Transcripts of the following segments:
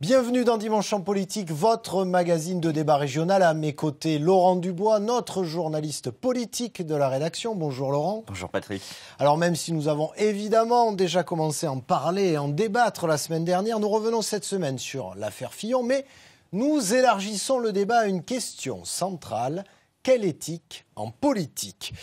Bienvenue dans Dimanche en politique, votre magazine de débat régional. À mes côtés, Laurent Dubois, notre journaliste politique de la rédaction. Bonjour Laurent. Bonjour Patrick. Alors même si nous avons évidemment déjà commencé à en parler et à en débattre la semaine dernière, nous revenons cette semaine sur l'affaire Fillon, mais nous élargissons le débat à une question centrale. Quelle éthique en politique ?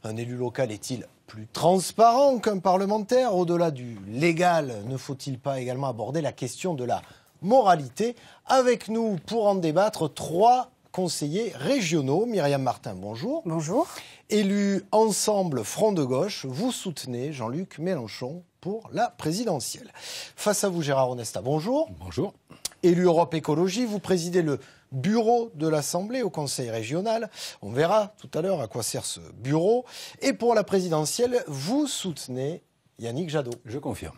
Un élu local est-il plus transparent qu'un parlementaire ? Au-delà du légal, ne faut-il pas également aborder la question de la moralité? Avec nous pour en débattre, 3 conseillers régionaux. Myriam Martin, bonjour. Bonjour. Élu Ensemble Front de Gauche, vous soutenez Jean-Luc Mélenchon pour la présidentielle. Face à vous, Gérard Onesta, bonjour. Bonjour. Élu Europe Écologie, vous présidez le bureau de l'Assemblée au Conseil régional. On verra tout à l'heure à quoi sert ce bureau. Et pour la présidentielle, vous soutenez Yannick Jadot. Je confirme.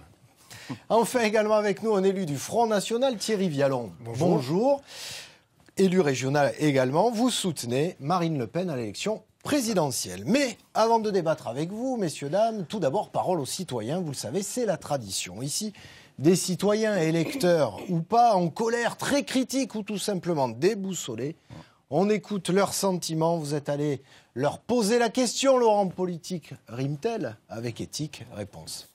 Enfin, également avec nous, un élu du Front National, Thierry Vialon. Bonjour. Bonjour. Élu régional également, vous soutenez Marine Le Pen à l'élection présidentielle. Mais avant de débattre avec vous, messieurs, dames, tout d'abord, parole aux citoyens. Vous le savez, c'est la tradition. Ici, des citoyens électeurs ou pas, en colère, très critiques ou tout simplement déboussolés. On écoute leurs sentiments. Vous êtes allé leur poser la question, Laurent, politique rime-t-elle avec éthique? Réponse.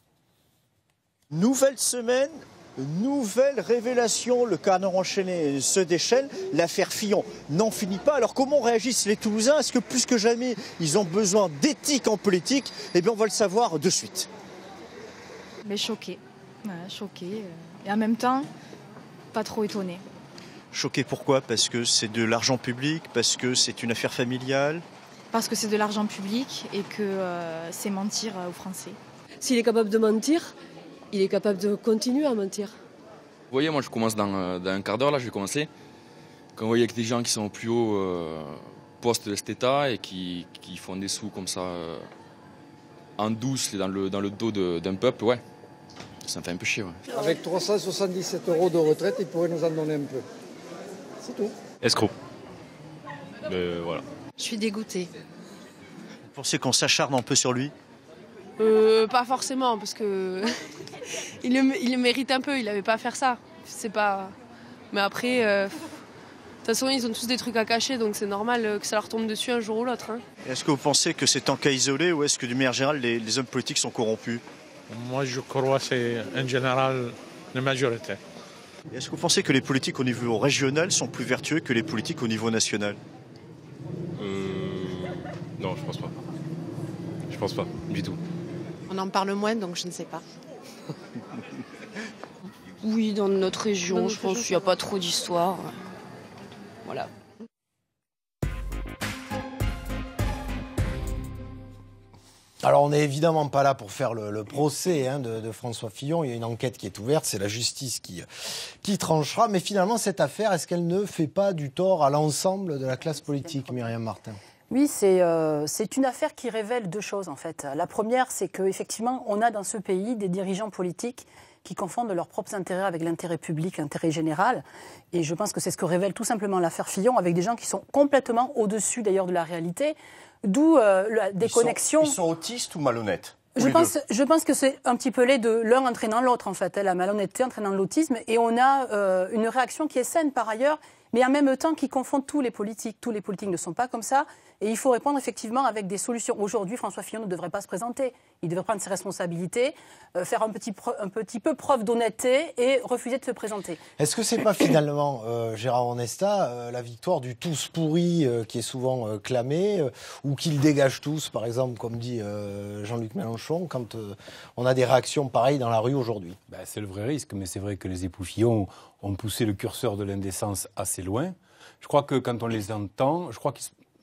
Nouvelle semaine, nouvelle révélation, le canard enchaîné se déchaîne, l'affaire Fillon n'en finit pas. Alors comment réagissent les Toulousains? Est-ce que plus que jamais ils ont besoin d'éthique en politique? Eh bien on va le savoir de suite. Mais choquée. Voilà, choquée. Et en même temps, pas trop étonnée. Choqué pourquoi? Parce que c'est de l'argent public, parce que c'est une affaire familiale? Parce que c'est de l'argent public et que c'est mentir aux Français. S'il est capable de mentir, il est capable de continuer à mentir. Vous voyez, moi je commence dans un quart d'heure, là je vais commencer. Quand vous voyez que des gens qui sont au plus haut poste de cet État et qui font des sous comme ça en douce dans le dos d'un peuple, ouais, ça me fait un peu chier. Ouais. Avec 377 € de retraite, il pourrait nous en donner un peu. C'est tout. Escroc. Voilà. Je suis dégoûtée. Vous pensez qu'on s'acharne un peu sur lui? Pas forcément, parce que il le mérite un peu, il n'avait pas à faire ça. C'est pas. Mais après, de toute façon, ils ont tous des trucs à cacher, donc c'est normal que ça leur tombe dessus un jour ou l'autre. Hein. Est-ce que vous pensez que c'est un cas isolé ou est-ce que, d'une manière générale, les hommes politiques sont corrompus? Moi, je crois que c'est en général la majorité. Est-ce que vous pensez que les politiques au niveau régional sont plus vertueux que les politiques au niveau national? Non, je pense pas. Je pense pas, du tout. On en parle moins, donc je ne sais pas. Oui, dans notre région, je pense qu'il n'y a pas trop d'histoire. Voilà. Alors, on n'est évidemment pas là pour faire le procès de François Fillon. Il y a une enquête qui est ouverte, c'est la justice qui tranchera. Mais finalement, cette affaire, est-ce qu'elle ne fait pas du tort à l'ensemble de la classe politique, Myriam Martin ? Oui, c'est une affaire qui révèle 2 choses, en fait. La première, c'est qu'effectivement, on a dans ce pays des dirigeants politiques qui confondent leurs propres intérêts avec l'intérêt public, l'intérêt général. Et je pense que c'est ce que révèle tout simplement l'affaire Fillon, avec des gens qui sont complètement au-dessus, d'ailleurs, de la réalité. D'où la déconnexion. Ils sont autistes ou malhonnêtes? Je pense que c'est un petit peu les deux, l'un entraînant l'autre, en fait. La malhonnêteté entraînant l'autisme. Et on a une réaction qui est saine, par ailleurs, mais en même temps qui confond tous les politiques. Tous les politiques ne sont pas comme ça. Et il faut répondre effectivement avec des solutions. Aujourd'hui, François Fillon ne devrait pas se présenter. Il devrait prendre ses responsabilités, faire un petit peu preuve d'honnêteté et refuser de se présenter. Est-ce que c'est pas finalement, Gérard Onesta, la victoire du tous pourri qui est souvent clamé, ou qu'ils dégagent tous, par exemple, comme dit Jean-Luc Mélenchon, quand on a des réactions pareilles dans la rue aujourd'hui? C'est le vrai risque, mais c'est vrai que les époux Fillon ont poussé le curseur de l'indécence assez loin. Je crois que quand on les entend,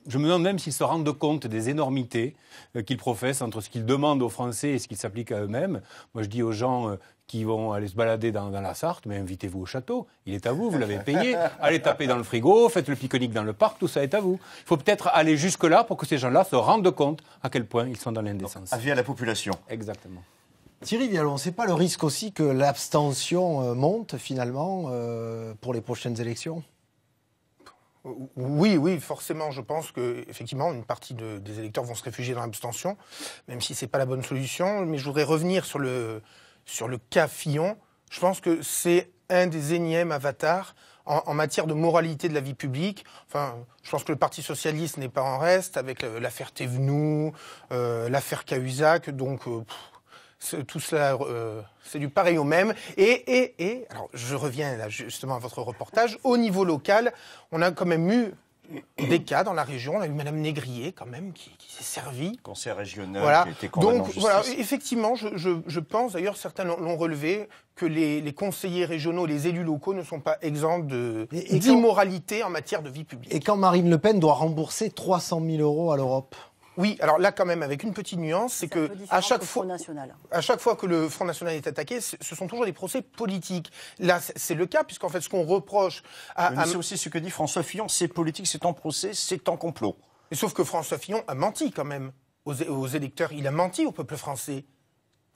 je me demande même s'ils se rendent compte des énormités qu'ils professent entre ce qu'ils demandent aux Français et ce qu'ils s'appliquent à eux-mêmes. Moi, je dis aux gens qui vont aller se balader dans la Sarthe, mais invitez-vous au château. Il est à vous, vous l'avez payé. Allez taper dans le frigo, faites le pique-nique dans le parc, tout ça est à vous. Il faut peut-être aller jusque-là pour que ces gens-là se rendent compte à quel point ils sont dans l'indécence. Avis à la population. Exactement. Thierry Vialon, c'est pas le risque aussi que l'abstention monte finalement pour les prochaines élections? Oui, forcément. Je pense qu'effectivement, une partie des électeurs vont se réfugier dans l'abstention, même si ce n'est pas la bonne solution. Mais je voudrais revenir sur le cas Fillon. Je pense que c'est un des énièmes avatars en matière de moralité de la vie publique. Enfin, je pense que le Parti socialiste n'est pas en reste avec l'affaire Thévenoud, l'affaire Cahuzac, donc tout cela, c'est du pareil au même. Et alors, je reviens là justement à votre reportage. Au niveau local, on a quand même eu des cas dans la région. On a eu Madame Négrier quand même qui s'est servie. Conseil régional voilà. qui a été condamné en Donc justice. voilà, effectivement, je pense, d'ailleurs certains l'ont relevé, que les conseillers régionaux, les élus locaux ne sont pas exempts d'immoralité en matière de vie publique. Et quand Marine Le Pen doit rembourser 300 000 € à l'Europe? Oui, alors là quand même avec une petite nuance, c'est que à chaque fois que le Front National est attaqué, ce sont toujours des procès politiques. Là, c'est le cas puisqu'en fait ce qu'on reproche Mais c'est aussi ce que dit François Fillon, c'est politique, c'est en procès, c'est en complot. Et sauf que François Fillon a menti quand même aux électeurs, il a menti au peuple français.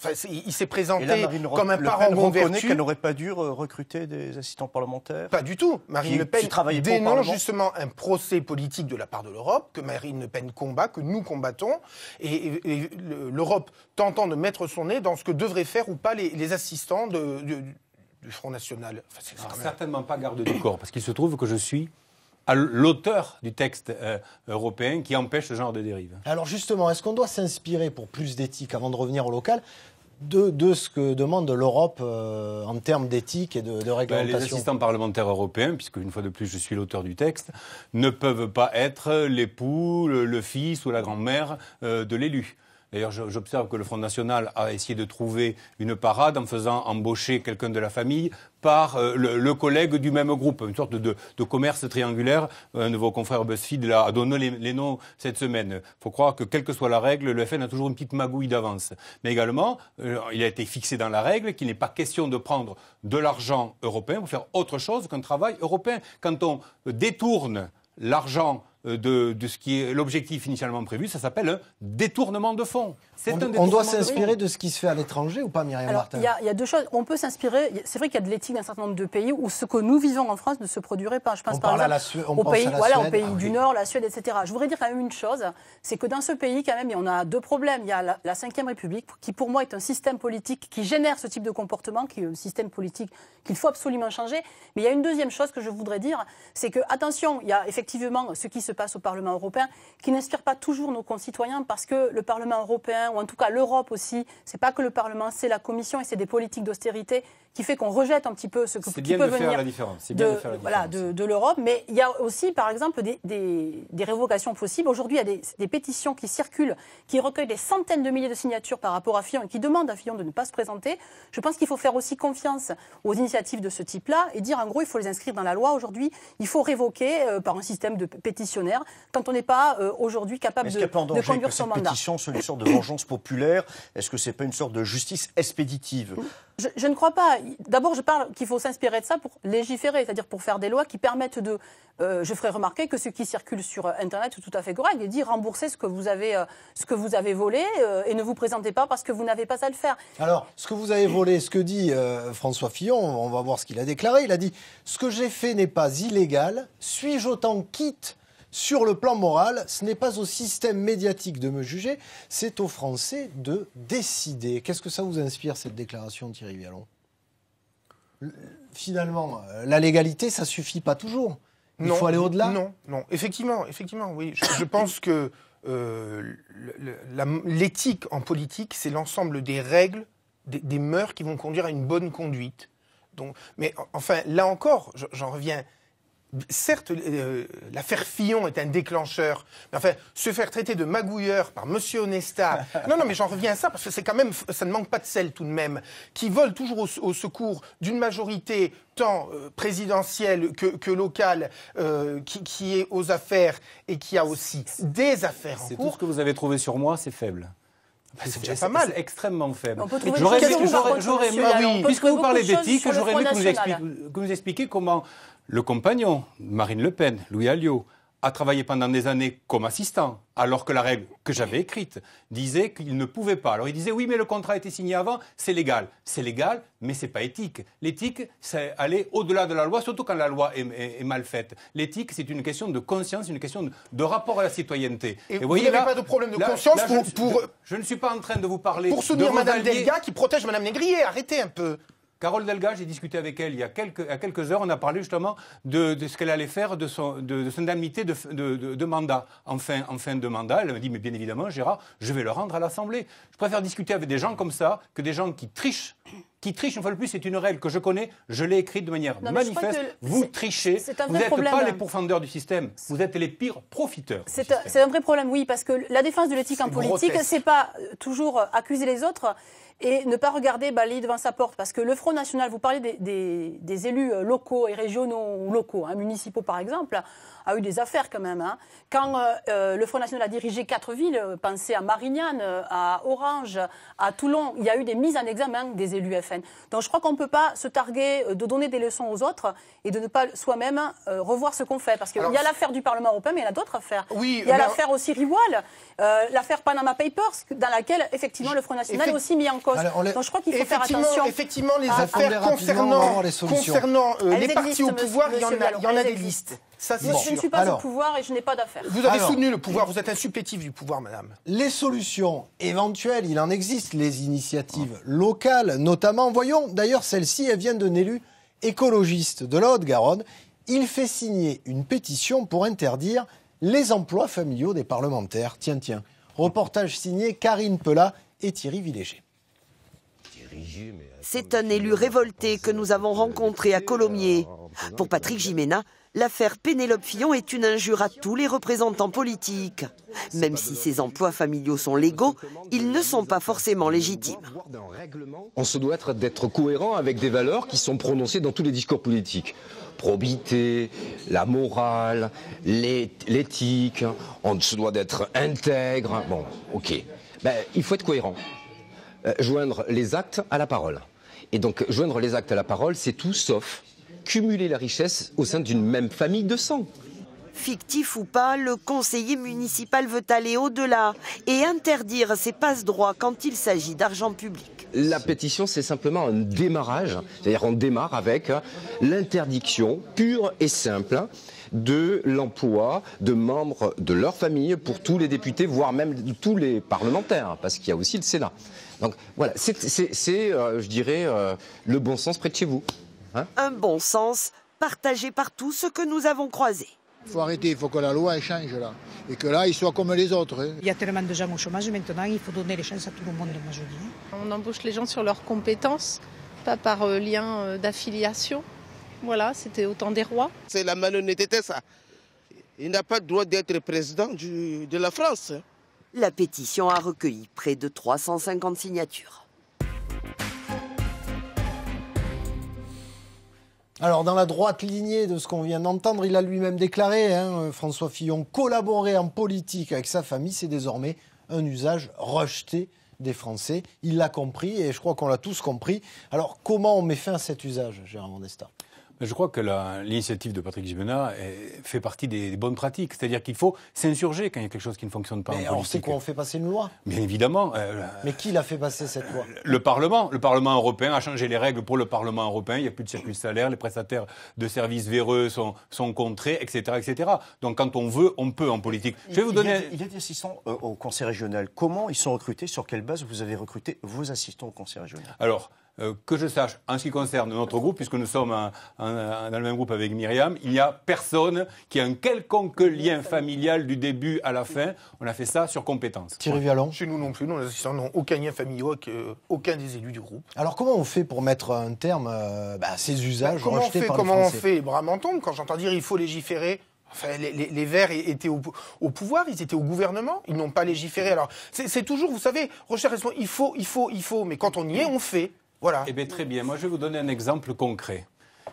Enfin, il s'est présenté comme un parent bon vertu. Qu'elle n'aurait pas dû recruter des assistants parlementaire. Pas du tout. Marine Le Pen dénonce justement un procès politique de la part de l'Europe, que Marine Le Pen combat, que nous combattons, et l'Europe tentant de mettre son nez dans ce que devraient faire ou pas les assistants du Front National. Enfin, certainement pas garde du corps, parce qu'il se trouve que je suis l'auteur du texte européen qui empêche ce genre de dérive. Alors justement, est-ce qu'on doit s'inspirer pour plus d'éthique, avant de revenir au local, de ce que demande l'Europe en termes d'éthique et de réglementation? Les assistants parlementaires européens, puisque une fois de plus je suis l'auteur du texte, ne peuvent pas être l'époux, le fils ou la grand-mère de l'élu. D'ailleurs, j'observe que le Front National a essayé de trouver une parade en faisant embaucher quelqu'un de la famille par le collègue du même groupe, une sorte de commerce triangulaire. Un de vos confrères BuzzFeed a donné les noms cette semaine. Il faut croire que, quelle que soit la règle, le FN a toujours une petite magouille d'avance. Mais également, il a été fixé dans la règle qu'il n'est pas question de prendre de l'argent européen pour faire autre chose qu'un travail européen. Quand on détourne l'argent de ce qui est l'objectif initialement prévu, ça s'appelle un détournement de fonds. On doit s'inspirer de ce qui se fait à l'étranger ou pas, Myriam Martin? Il y a deux choses. On peut s'inspirer. C'est vrai qu'il y a de l'éthique dans un certain nombre de pays où ce que nous vivons en France ne se produirait pas. Je pense par exemple aux pays du Nord, la Suède, etc. Je voudrais dire quand même une chose, c'est que dans ce pays, quand même, on a deux problèmes. Il y a la Ve République, qui pour moi est un système politique qui génère ce type de comportement, qui est un système politique qu'il faut absolument changer. Mais il y a une deuxième chose que je voudrais dire, c'est que, attention, il y a effectivement ce qui se passe au Parlement européen qui n'inspire pas toujours nos concitoyens, parce que le Parlement européen, ou en tout cas l'Europe aussi, c'est pas que le Parlement, c'est la Commission et c'est des politiques d'austérité qui fait qu'on rejette un petit peu ce qui peut venir de l'Europe. Mais il y a aussi, par exemple, des révocations possibles. Aujourd'hui, il y a des pétitions qui circulent, qui recueillent des centaines de milliers de signatures par rapport à Fillon et qui demandent à Fillon de ne pas se présenter. Je pense qu'il faut faire aussi confiance aux initiatives de ce type-là et dire, en gros, il faut les inscrire dans la loi. Aujourd'hui, il faut révoquer par un système de pétitionnaires quand on n'est pas aujourd'hui capable de conduire son mandat. Pétition, c'est une sorte de vengeance populaire. Est-ce que c'est pas une sorte de justice expéditive? Je ne crois pas. D'abord, je parle qu'il faut s'inspirer de ça pour légiférer, c'est-à-dire pour faire des lois qui permettent de... je ferai remarquer que ce qui circule sur Internet est tout à fait correct. Il dit remboursez ce que vous avez volé et ne vous présentez pas parce que vous n'avez pas à le faire. Alors, ce que vous avez volé, ce que dit François Fillon, on va voir ce qu'il a déclaré. Il a dit « Ce que j'ai fait n'est pas illégal. Suis-je autant quitte ? Sur le plan moral, ce n'est pas au système médiatique de me juger, c'est aux Français de décider. » Qu'est-ce que ça vous inspire, cette déclaration, Thierry Vialon? Finalement, la légalité, ça ne suffit pas toujours. Il faut aller au-delà. Non. Effectivement, oui. Je pense que l'éthique en politique, c'est l'ensemble des règles, des mœurs qui vont conduire à une bonne conduite. Donc, mais enfin, là encore, j'en reviens... Certes, l'affaire Fillon est un déclencheur, mais enfin, se faire traiter de magouilleur par Monsieur Onesta, non, mais j'en reviens à ça, parce que c'est quand même, ça ne manque pas de sel tout de même, qui vole toujours au secours d'une majorité tant présidentielle que locale, qui est aux affaires et qui a aussi des affaires en cours. Tout ce que vous avez trouvé sur moi, c'est faible. C'est déjà pas mal. C'est extrêmement faible. Puisque vous parlez d'éthique, j'aurais aimé que vous expliquiez comment le compagnon de Marine Le Pen, Louis Alliot, a travaillé pendant des années comme assistant, alors que la règle que j'avais écrite disait qu'il ne pouvait pas. Alors il disait oui, mais le contrat a été signé avant, c'est légal. C'est légal, mais c'est pas éthique. L'éthique, c'est aller au-delà de la loi, surtout quand la loi est mal faite. L'éthique, c'est une question de conscience, une question de rapport à la citoyenneté. Et vous n'avez pas de problème de conscience je ne suis pas en train de vous parler pour soutenir Mme Delga qui protège Mme Négrier. Arrêtez un peu. Carole Delga, j'ai discuté avec elle il y a quelques heures. On a parlé justement de ce qu'elle allait faire de son indemnité de mandat. En fin de mandat, elle m'a dit, mais bien évidemment, Gérard, je vais le rendre à l'Assemblée. Je préfère discuter avec des gens comme ça que des gens qui trichent. Qui trichent, une fois de plus, c'est une règle que je connais, je l'ai écrite de manière manifeste. Vous trichez, vous n'êtes pas les pourfendeurs du système, vous êtes les pires profiteurs. C'est un vrai problème, oui, parce que la défense de l'éthique en politique, c'est pas toujours accuser les autres et ne pas regarder balayer devant sa porte. Parce que le Front National, vous parlez des élus locaux et régionaux ou locaux, municipaux par exemple, a eu des affaires quand même. Quand le Front National a dirigé 4 villes, pensez à Marignane, à Orange, à Toulon, il y a eu des mises en examen des élus FN. Donc je crois qu'on ne peut pas se targuer de donner des leçons aux autres et de ne pas soi-même revoir ce qu'on fait. Parce qu'il y a l'affaire du Parlement européen, mais il y en a d'autres affaires. Oui, il y a l'affaire aussi Rivoal, l'affaire Panama Papers, dans laquelle effectivement le Front National est aussi mis en cause. Donc je crois qu'il faut faire attention. Effectivement, les affaires concernant les partis au pouvoir, il y en a des listes. Ça, je ne suis pas au pouvoir et je n'ai pas d'affaires. Vous avez soutenu le pouvoir, vous êtes un supplétif du pouvoir, madame. Les solutions éventuelles, il en existe, les initiatives locales notamment. Voyons, d'ailleurs, celle-ci, elle vient d'un élu écologiste de la Haute-Garonne. Il fait signer une pétition pour interdire les emplois familiaux des parlementaires. Tiens. Reportage signé Karine Pellat et Thierry Villéger. C'est un élu révolté que nous avons rencontré à Colomiers. Pour Patrick Gimena, l'affaire Pénélope Fillon est une injure à tous les représentants politiques. Même si ces emplois familiaux sont légaux, ils ne sont pas forcément légitimes. On se doit d'être cohérent avec des valeurs qui sont prononcées dans tous les discours politiques. Probité, la morale, l'éthique, on se doit d'être intègre. Bon, ok. Il faut être cohérent. Joindre les actes à la parole. Et donc, joindre les actes à la parole, c'est tout sauf cumuler la richesse au sein d'une même famille de sang. Fictif ou pas, le conseiller municipal veut aller au-delà et interdire ces passe-droits quand il s'agit d'argent public. La pétition, c'est simplement un démarrage. C'est-à-dire on démarre avec l'interdiction pure et simple de l'emploi de membres de leur famille pour tous les députés, voire même tous les parlementaires, parce qu'il y a aussi le Sénat. Donc voilà, c'est je dirais, le bon sens près de chez vous. Un bon sens partagé par tous ceux que nous avons croisés. Il faut arrêter, il faut que la loi elle change là. Et que là, ils soient comme les autres. Il y a tellement de gens au chômage maintenant, il faut donner les chances à tout le monde, moi je dis. On embauche les gens sur leurs compétences, pas par lien d'affiliation. Voilà, c'était au temps des rois. C'est la malhonnêteté, ça. Il n'a pas le droit d'être président de la France. La pétition a recueilli près de 350 signatures. Alors, dans la droite lignée de ce qu'on vient d'entendre, il a lui-même déclaré, François Fillon, collaborer en politique avec sa famille, c'est désormais un usage rejeté des Français. Il l'a compris et je crois qu'on l'a tous compris. Alors, comment on met fin à cet usage, Gérard Mondesta ? Je crois que l'initiative de Patrick Gimena fait partie des bonnes pratiques. C'est-à-dire qu'il faut s'insurger quand il y a quelque chose qui ne fonctionne pas en politique. Alors c'est quoi, on fait passer une loi ? Bien évidemment. Mais qui l'a fait passer cette loi ? Le Parlement. Le Parlement européen a changé les règles pour le Parlement européen. Il n'y a plus de circuit salaire, les prestataires de services véreux sont contrés, etc., etc. Donc quand on veut, on peut en politique. Je vais vous donner... Il y a des assistants au conseil régional. Comment ils sont recrutés ? Sur quelle base vous avez recruté vos assistants au conseil régional ? Alors, que je sache, en ce qui concerne notre groupe, puisque nous sommes dans le même groupe avec Myriam, il n'y a personne qui a un quelconque lien familial du début à la fin. On a fait ça sur compétence. Thierry Vialon ? Chez nous non plus, nos assistants n'ont aucun lien familial avec aucun des élus du groupe. Alors comment on fait pour mettre un terme à ces usages rejetés par les Français ? Comment on fait ? Les bras m'en tombent quand j'entends dire il faut légiférer. Enfin, les Verts étaient au pouvoir, ils étaient au gouvernement, ils n'ont pas légiféré. Alors, c'est toujours, vous savez, recherche, il faut, mais quand on y est, on fait. Voilà. Eh bien, très bien. Moi, je vais vous donner un exemple concret.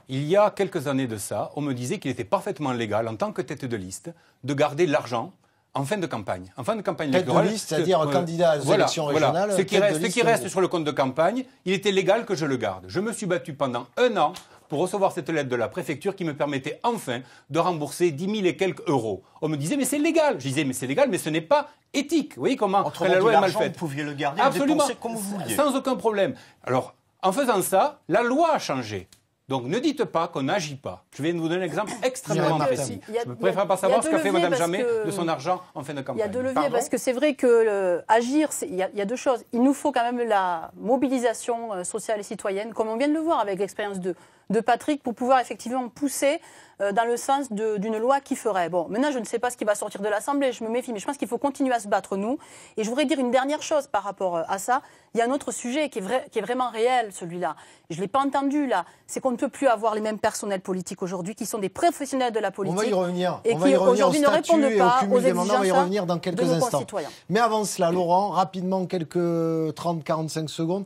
Il y a quelques années de ça, on me disait qu'il était parfaitement légal, en tant que tête de liste, de garder l'argent en fin de campagne. En fin de campagne électorale. Tête de liste, c'est-à-dire candidat aux élections régionales. Ce qui reste sur le compte de campagne, il était légal que je le garde. Je me suis battu pendant 1 an pour recevoir cette lettre de la préfecture qui me permettait enfin de rembourser 10 000 et quelques euros. On me disait, mais c'est légal. Je disais, mais c'est légal, mais ce n'est pas éthique. Vous voyez comment la loi est mal faite. Vous pouviez le garder, absolument, le dépenser comme vous vouliez. Sans aucun problème. Alors, en faisant ça, la loi a changé. Donc ne dites pas qu'on n'agit pas. Je vais vous donner un exemple extrêmement précis. Je ne préfère pas il y savoir a ce deux qu'a fait leviers Mme parce Jamet que- de son argent en fin de campagne. Il y a deux leviers, parce que c'est vrai que agir, il y a deux choses. Il nous faut quand même la mobilisation sociale et citoyenne, comme on vient de le voir avec l'expérience de Patrick, pour pouvoir effectivement pousser dans le sens d'une loi qui ferait. Bon, maintenant, je ne sais pas ce qui va sortir de l'Assemblée, je me méfie, mais je pense qu'il faut continuer à se battre, nous. Et je voudrais dire une dernière chose par rapport à ça. Il y a un autre sujet qui est vraiment réel, celui-là. Je ne l'ai pas entendu, là. C'est qu'on ne peut plus avoir les mêmes personnels politiques aujourd'hui, qui sont des professionnels de la politique. On va y revenir. Et On va qui y revenir aujourd'hui au ne répondent statut et pas au cumul aux des mandats. On va y exigences revenir dans quelques de nos instants. concitoyens. Mais avant cela, Laurent, rapidement, quelques 30-45 secondes.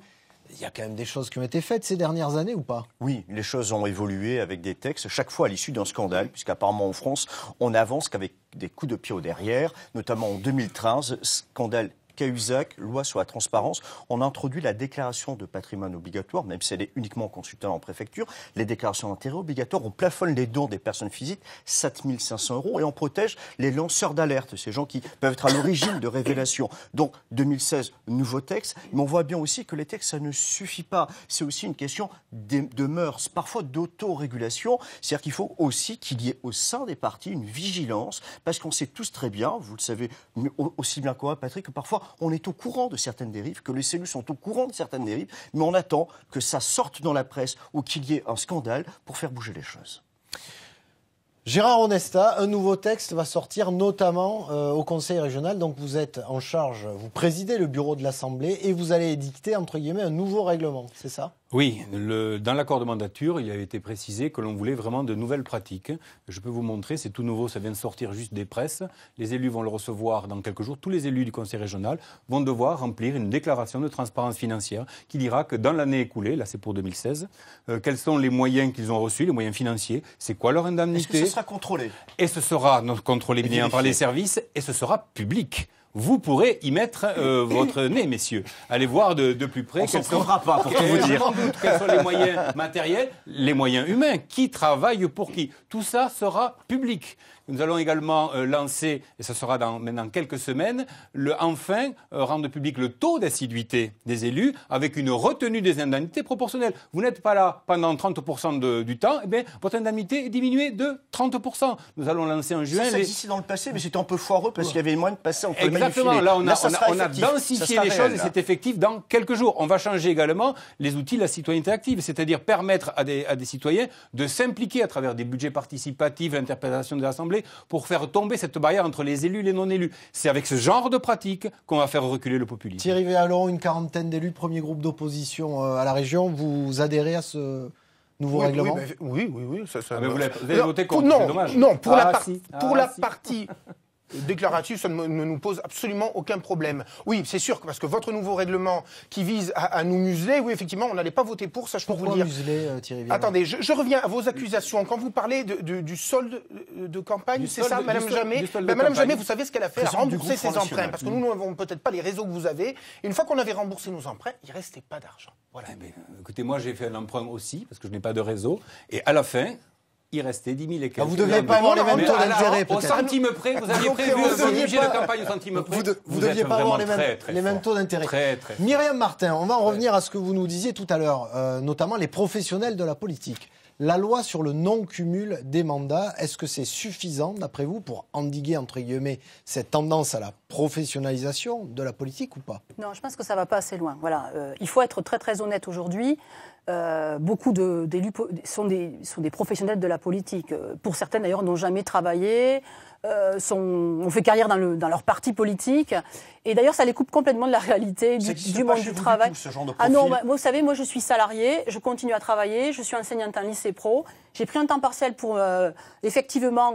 Il y a quand même des choses qui ont été faites ces dernières années ou pas? Oui, les choses ont évolué avec des textes, chaque fois à l'issue d'un scandale, puisqu'apparemment en France, on avance qu'avec des coups de pied au derrière, notamment en 2013, scandale Cahuzac, loi sur la transparence, on a introduit la déclaration de patrimoine obligatoire, même si elle est uniquement consultable en préfecture. Les déclarations d'intérêt obligatoires, on plafonne les dons des personnes physiques, 7 500 € et on protège les lanceurs d'alerte, ces gens qui peuvent être à l'origine de révélations. Donc 2016, nouveau texte, mais on voit bien aussi que les textes, ça ne suffit pas. C'est aussi une question de mœurs, parfois d'autorégulation. C'est-à-dire qu'il faut aussi qu'il y ait au sein des partis une vigilance, parce qu'on sait tous très bien, vous le savez aussi bien que moi, Patrick, que parfois on est au courant de certaines dérives, que les cellules sont au courant de certaines dérives, mais on attend que ça sorte dans la presse ou qu'il y ait un scandale pour faire bouger les choses. Gérard Onesta, un nouveau texte va sortir notamment au Conseil régional. Donc vous êtes en charge, vous présidez le bureau de l'Assemblée et vous allez édicter, entre guillemets, un nouveau règlement, c'est ça ? Oui, dans l'accord de mandature, il avait été précisé que l'on voulait vraiment de nouvelles pratiques. Je peux vous montrer, c'est tout nouveau, ça vient de sortir juste des presses. Les élus vont le recevoir dans quelques jours. Tous les élus du Conseil régional vont devoir remplir une déclaration de transparence financière qui dira que dans l'année écoulée, là c'est pour 2016, quels sont les moyens qu'ils ont reçus, les moyens financiers, c'est quoi leur indemnité. Est-ce que ce sera contrôlé ? Et ce sera contrôlé bien par les services et ce sera public. Vous pourrez y mettre votre nez, messieurs. Allez voir de plus près. On s'en prendra pas, pour tout vous dire. Quels sont les moyens matériels, les moyens humains, qui travaille pour qui. Tout ça sera public. Nous allons également lancer, et ce sera maintenant quelques semaines, rendre public le taux d'assiduité des élus avec une retenue des indemnités proportionnelle. Vous n'êtes pas là pendant 30% du temps, eh bien, votre indemnité est diminuée de 30%. Nous allons lancer en juin... Ça existait dans le passé, mais c'était un peu foireux parce qu'il y avait moins de passer entre les mailles du Exactement, filet. là on a effectif. densifié les choses et c'est effectif dans quelques jours. On va changer également les outils de la citoyenneté active, c'est-à-dire permettre à des citoyens de s'impliquer à travers des budgets participatifs, l'interprétation de l'Assemblée, pour faire tomber cette barrière entre les élus et les non-élus. C'est avec ce genre de pratique qu'on va faire reculer le populisme. Thierry Véallon, une quarantaine d'élus, premier groupe d'opposition à la région, vous adhérez à ce nouveau règlement ? Oui. Mais vous avez voté contre, non, c'est dommage. Non, pour la si. partie déclarative, ça ne nous pose absolument aucun problème. Oui, c'est sûr, parce que votre nouveau règlement qui vise à nous museler, oui, effectivement, on n'allait pas voter pour, ça je peux vous le dire. Pourquoi museler, Thierry Véallon ? Attendez, je reviens à vos accusations. Quand vous parlez du solde de campagne, c'est ça, Madame Jamet ? Madame Jamet, vous savez ce qu'elle a fait ? Elle a remboursé ses emprunts, parce que nous n'avons peut-être pas les réseaux que vous avez. Et une fois qu'on avait remboursé nos emprunts, il ne restait pas d'argent. Voilà. Écoutez, moi j'ai fait un emprunt aussi, parce que je n'ai pas de réseau, et à la fin... il restait 10 000 et quelques. Vous ne deviez pas avoir les mêmes taux d'intérêt, peut-être. Au centime près, vous aviez prévu un budget de campagne au centime près. Vous ne deviez pas avoir les mêmes taux d'intérêt. Très. Myriam Martin, on va en revenir à ce que vous nous disiez tout à l'heure, notamment les professionnels de la politique. La loi sur le non-cumul des mandats, est-ce que c'est suffisant, d'après vous, pour endiguer, entre guillemets, cette tendance à la professionnalisation de la politique ou pas ? Non, je pense que ça ne va pas assez loin. Voilà, il faut être très très honnête aujourd'hui. Beaucoup d'élus sont des professionnels de la politique. Pour certains, d'ailleurs, n'ont jamais travaillé, ont fait carrière dans leur parti politique. Et d'ailleurs, ça les coupe complètement de la réalité du monde du travail. Tout, ce genre de ah non, vous savez, moi, je suis salariée, je continue à travailler, je suis enseignante en lycée pro. J'ai pris un temps partiel pour effectivement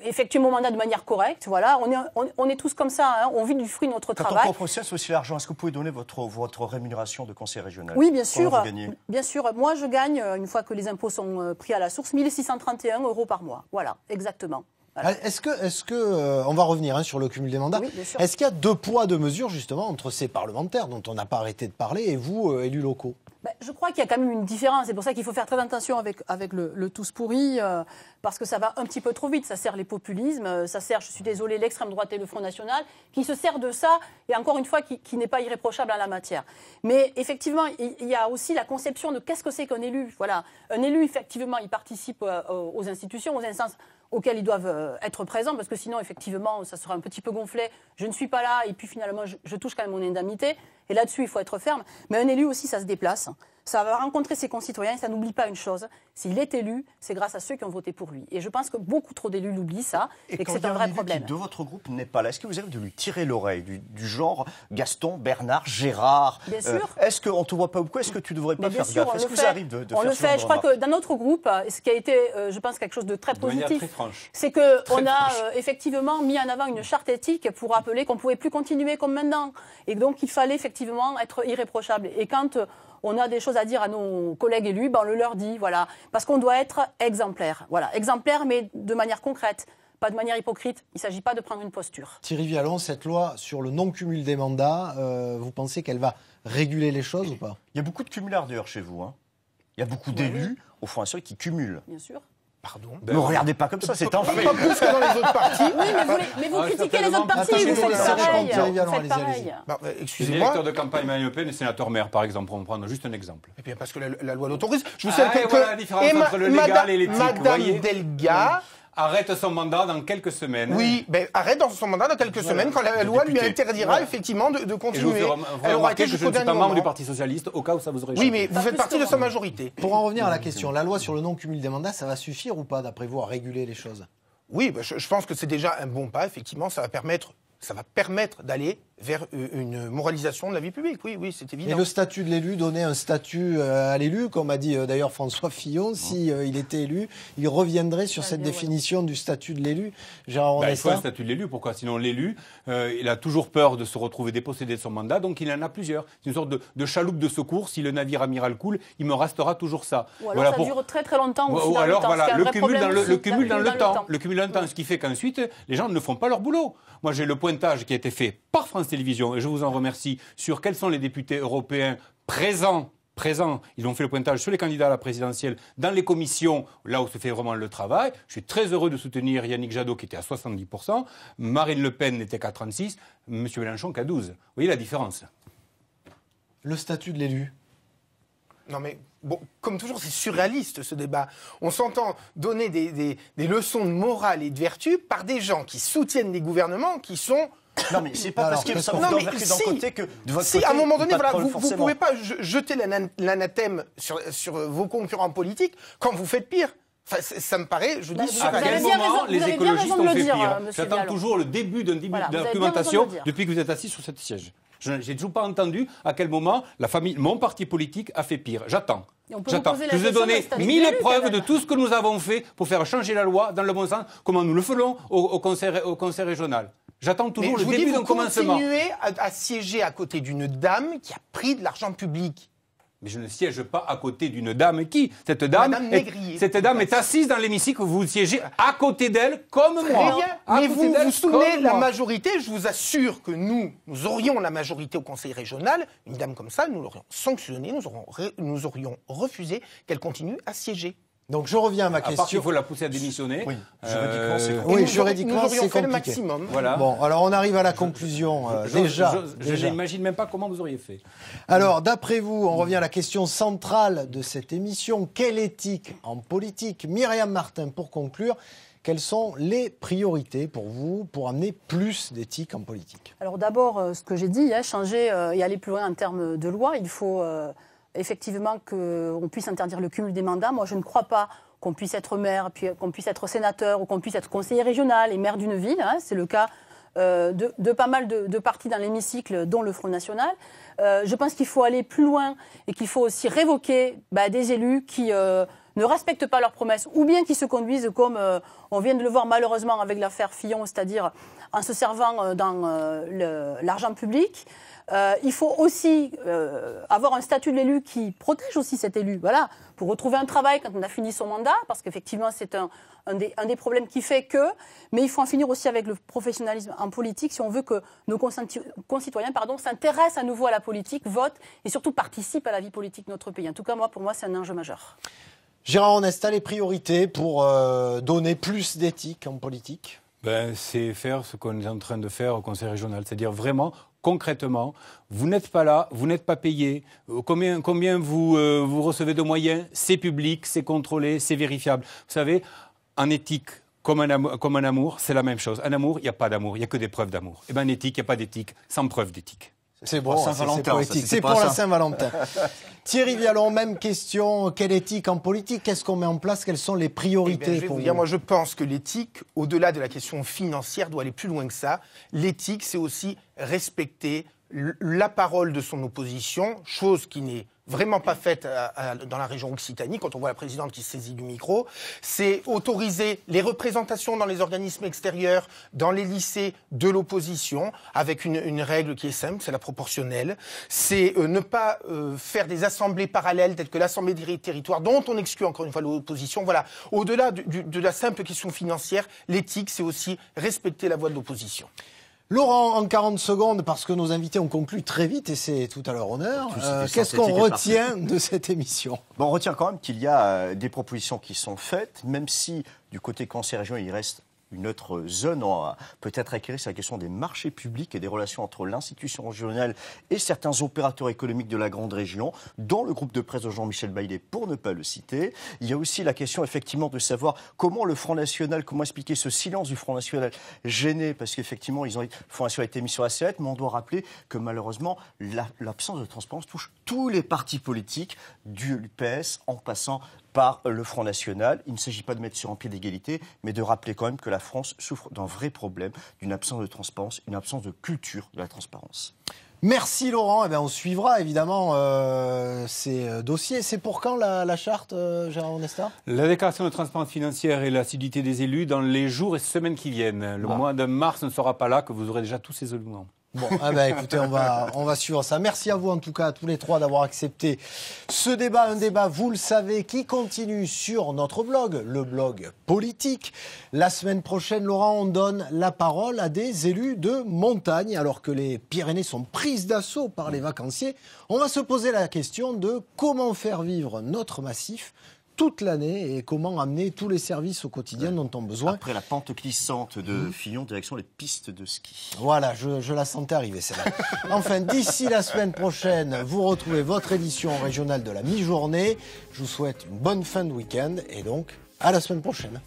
effectuer mon mandat de manière correcte. Voilà, on est tous comme ça, hein, on vit du fruit de notre travail. Quand on professionnel, c'est aussi l'argent. Est-ce que vous pouvez donner votre rémunération de conseiller régional ? Oui, bien sûr. Bien sûr. Moi, je gagne, une fois que les impôts sont pris à la source, 1 631 € par mois. Voilà, exactement. Voilà. Est-ce que on va revenir sur le cumul des mandats. Oui, bien sûr. Est-ce qu'il y a 2 poids 2 mesures justement entre ces parlementaires dont on n'a pas arrêté de parler et vous, élus locaux? Je crois qu'il y a quand même une différence. C'est pour ça qu'il faut faire très attention avec le tous pourri, parce que ça va un petit peu trop vite. Ça sert les populismes, ça sert, je suis désolée, l'extrême droite et le Front National, qui se sert de ça, et encore une fois, qui n'est pas irréprochable en la matière. Mais effectivement, il y a aussi la conception de qu'est-ce que c'est qu'un élu. Voilà. Un élu, effectivement, il participe aux institutions, aux instances auxquelles ils doivent être présents, parce que sinon, effectivement, ça sera un petit peu gonflé. Je ne suis pas là, et puis finalement, je touche quand même mon indemnité. Et là-dessus, il faut être ferme. Mais un élu aussi, ça se déplace. Ça va rencontrer ses concitoyens, et ça n'oublie pas une chose. S'il est élu, c'est grâce à ceux qui ont voté pour lui. Et je pense que beaucoup trop d'élus l'oublient, ça, et que c'est un vrai problème. De votre groupe n'est pas là. Est-ce que vous avez de lui tirer l'oreille, du genre Gaston, Bernard, Gérard? Bien sûr. Est-ce qu'on ne te voit pas beaucoup? Est-ce que tu ne devrais pas faire gaffe? Est-ce que ça arrive de faire On le fait. ce genre Je crois de que dans notre groupe, ce qui a été, je pense, quelque chose de très positif, c'est qu'on a effectivement mis en avant une charte éthique pour rappeler qu'on ne pouvait plus continuer comme maintenant. Et donc, il fallait effectivement être irréprochable. Et quand on a des choses à dire à nos collègues élus, on le leur dit, voilà. Parce qu'on doit être exemplaire. Voilà, exemplaire, mais de manière concrète, pas de manière hypocrite. Il ne s'agit pas de prendre une posture. Thierry Vialon, cette loi sur le non-cumul des mandats, vous pensez qu'elle va réguler les choses ou pas? Il y a beaucoup de cumulardeurs chez vous. Il y a beaucoup d'élus, au fond, à ceux qui cumulent. Bien sûr. Pardon. Ne regardez pas comme ça, c'est un fait. Pas plus que dans les autres partis. Oui, mais vous critiquez les autres partis, vous faites pareil. Excusez-moi. Le directeur de campagne Marine Le Pen et sénateur maire, par exemple, pour prendre juste un exemple. Et bien parce que la loi l'autorise. Je vous sais que voilà la différence entre le légal et l'éthique. Madame Delga arrête son mandat dans quelques semaines. Oui, arrête dans son mandat dans quelques semaines quand la loi lui interdira effectivement de continuer. Elle aura été jusqu'au dernier moment. Membre du Parti socialiste, au cas où ça vous aurait échappé. Oui, mais vous faites partie de sa majorité. Pour en revenir à la question, la loi sur le non-cumul des mandats, ça va suffire ou pas, d'après vous, à réguler les choses? Oui, je pense que c'est déjà un bon pas. Effectivement, ça va permettre d'aller vers une moralisation de la vie publique. Oui, c'est évident. Et le statut de l'élu, donner un statut à l'élu, comme a dit d'ailleurs François Fillon, si il était élu, il reviendrait sur cette définition du statut de l'élu. Gérard Onesta. Il faut un statut de l'élu. Pourquoi? Sinon, l'élu, il a toujours peur de se retrouver dépossédé de son mandat, donc il en a plusieurs. C'est une sorte de chaloupe de secours. Si le navire amiral coule, il me restera toujours ça. Ou alors ça dure très très longtemps. Ou alors voilà, le cumul dans le temps. Le cumul dans le temps, ce qui fait qu'ensuite, les gens ne font pas leur boulot. Moi, j'ai le pointage qui a été fait par France Télévisions, et je vous en remercie, sur quels sont les députés européens présents. Ils ont fait le pointage sur les candidats à la présidentielle dans les commissions, là où se fait vraiment le travail. Je suis très heureux de soutenir Yannick Jadot qui était à 70%, Marine Le Pen n'était qu'à 36%, M. Mélenchon qu'à 12%. Vous voyez la différence? Le statut de l'élu. Non mais, bon, comme toujours, c'est surréaliste ce débat. On s'entend donner des leçons de morale et de vertu par des gens qui soutiennent des gouvernements qui sont... Non mais c'est pas parce qu'ils sont d'un côté que de votre côté, à un moment donné, voilà, vous ne pouvez pas jeter l'anathème sur vos concurrents politiques quand vous faites pire. Enfin, ça me paraît, je dis, à quel moment les écologistes ont fait pire? J'attends toujours le début d'un début d'argumentation depuis que vous êtes assis sur cette siège. Je n'ai toujours pas entendu à quel moment mon parti politique a fait pire. J'attends. Je vous ai donné 1000 preuves de tout ce que nous avons fait pour faire changer la loi dans le bon sens, comment nous le faisons au conseil régional. J'attends toujours le début d'un commencement. Vous continuez à siéger à côté d'une dame qui a pris de l'argent public. Mais je ne siège pas à côté d'une dame qui? Cette dame est assise dans l'hémicycle, vous siégez à côté d'elle comme moi. Mais vous soutenez la majorité, je vous assure que nous aurions la majorité au conseil régional. Une dame comme ça, nous l'aurions sanctionnée, nous aurions refusé qu'elle continue à siéger. Donc je reviens à ma question. À part qu'il faut la pousser à démissionner. Oui, juridiquement c'est compliqué. Oui, juridiquement c'est compliqué. Fait le maximum. Voilà. Bon, alors on arrive à la conclusion. Je n'imagine même pas comment vous auriez fait. Alors, d'après vous, on revient à la question centrale de cette émission. Quelle éthique en politique? Myriam Martin, pour conclure, quelles sont les priorités pour vous pour amener plus d'éthique en politique? Alors d'abord, ce que j'ai dit, changer et aller plus loin en termes de loi, il faut... effectivement qu'on puisse interdire le cumul des mandats. Moi, je ne crois pas qu'on puisse être maire, puis qu'on puisse être sénateur ou qu'on puisse être conseiller régional et maire d'une ville. C'est le cas de pas mal de partis dans l'hémicycle, dont le Front National. Je pense qu'il faut aller plus loin et qu'il faut aussi révoquer des élus qui ne respectent pas leurs promesses ou bien qui se conduisent comme on vient de le voir malheureusement avec l'affaire Fillon, c'est-à-dire en se servant dans l'argent public. Il faut aussi avoir un statut de l'élu qui protège aussi cet élu, voilà, pour retrouver un travail quand on a fini son mandat, parce qu'effectivement c'est un des problèmes qui fait que, mais il faut en finir aussi avec le professionnalisme en politique si on veut que nos concitoyens s'intéressent à nouveau à la politique, votent et surtout participent à la vie politique de notre pays. En tout cas, pour moi, c'est un enjeu majeur. Gérard Onesta, les priorités pour donner plus d'éthique en politique? C'est faire ce qu'on est en train de faire au Conseil régional, c'est-à-dire vraiment, concrètement, vous n'êtes pas là, vous n'êtes pas payé, combien vous recevez de moyens, c'est public, c'est contrôlé, c'est vérifiable. Vous savez, en éthique, comme un amour, c'est la même chose. En amour, il n'y a pas d'amour, il n'y a que des preuves d'amour. Et en éthique, il n'y a pas d'éthique sans preuve d'éthique. C'est bon, c'est poétique. C'est pour la Saint-Valentin. Thierry Vialon, même question. Quelle éthique en politique? Qu'est-ce qu'on met en place? Quelles sont les priorités pour vous? Moi, je pense que l'éthique, au-delà de la question financière, doit aller plus loin que ça. L'éthique, c'est aussi respecter la parole de son opposition, chose qui n'est vraiment pas faite dans la région Occitanie, quand on voit la présidente qui se saisit du micro. C'est autoriser les représentations dans les organismes extérieurs, dans les lycées de l'opposition, avec une règle qui est simple, c'est la proportionnelle. C'est ne pas faire des assemblées parallèles, telles que l'Assemblée des territoires, dont on exclut encore une fois l'opposition. Voilà. Au-delà de la simple question financière, l'éthique, c'est aussi respecter la voix de l'opposition. Laurent, en 40 secondes, parce que nos invités ont conclu très vite et c'est tout à leur honneur, qu'est-ce qu'on retient de cette émission? On retient quand même qu'il y a des propositions qui sont faites, même si du côté Conseil régional, il reste une autre zone peut-être à acquérir, c'est la question des marchés publics et des relations entre l'institution régionale et certains opérateurs économiques de la grande région, dont le groupe de presse de Jean-Michel Baillet, pour ne pas le citer. Il y a aussi la question, effectivement, de savoir comment le Front National, comment expliquer ce silence du Front National gêné, parce qu'effectivement, le Front National a été mis sur la sellette, mais on doit rappeler que malheureusement, l'absence de transparence touche tous les partis politiques, du PS en passant par le Front National. Il ne s'agit pas de mettre sur un pied d'égalité, mais de rappeler quand même que la France souffre d'un vrai problème, d'une absence de transparence, une absence de culture de la transparence. Merci Laurent. On suivra évidemment ces dossiers. C'est pour quand la charte, Gérard Onesta? La déclaration de transparence financière et l'assiduité des élus dans les jours et semaines qui viennent. Le mois de mars ne sera pas là, que vous aurez déjà tous ces éléments. Bon, écoutez, on va suivre ça. Merci à vous, en tout cas, à tous les trois, d'avoir accepté ce débat. Un débat, vous le savez, qui continue sur notre blog, le blog politique. La semaine prochaine, Laurent, on donne la parole à des élus de montagne. Alors que les Pyrénées sont prises d'assaut par les vacanciers, on va se poser la question de comment faire vivre notre massif toute l'année et comment amener tous les services au quotidien dont on a besoin. Après la pente glissante de Fillon, direction les pistes de ski. Voilà, je la sentais arriver celle-là. Enfin, d'ici la semaine prochaine, vous retrouvez votre édition régionale de la mi-journée. Je vous souhaite une bonne fin de week-end et donc à la semaine prochaine.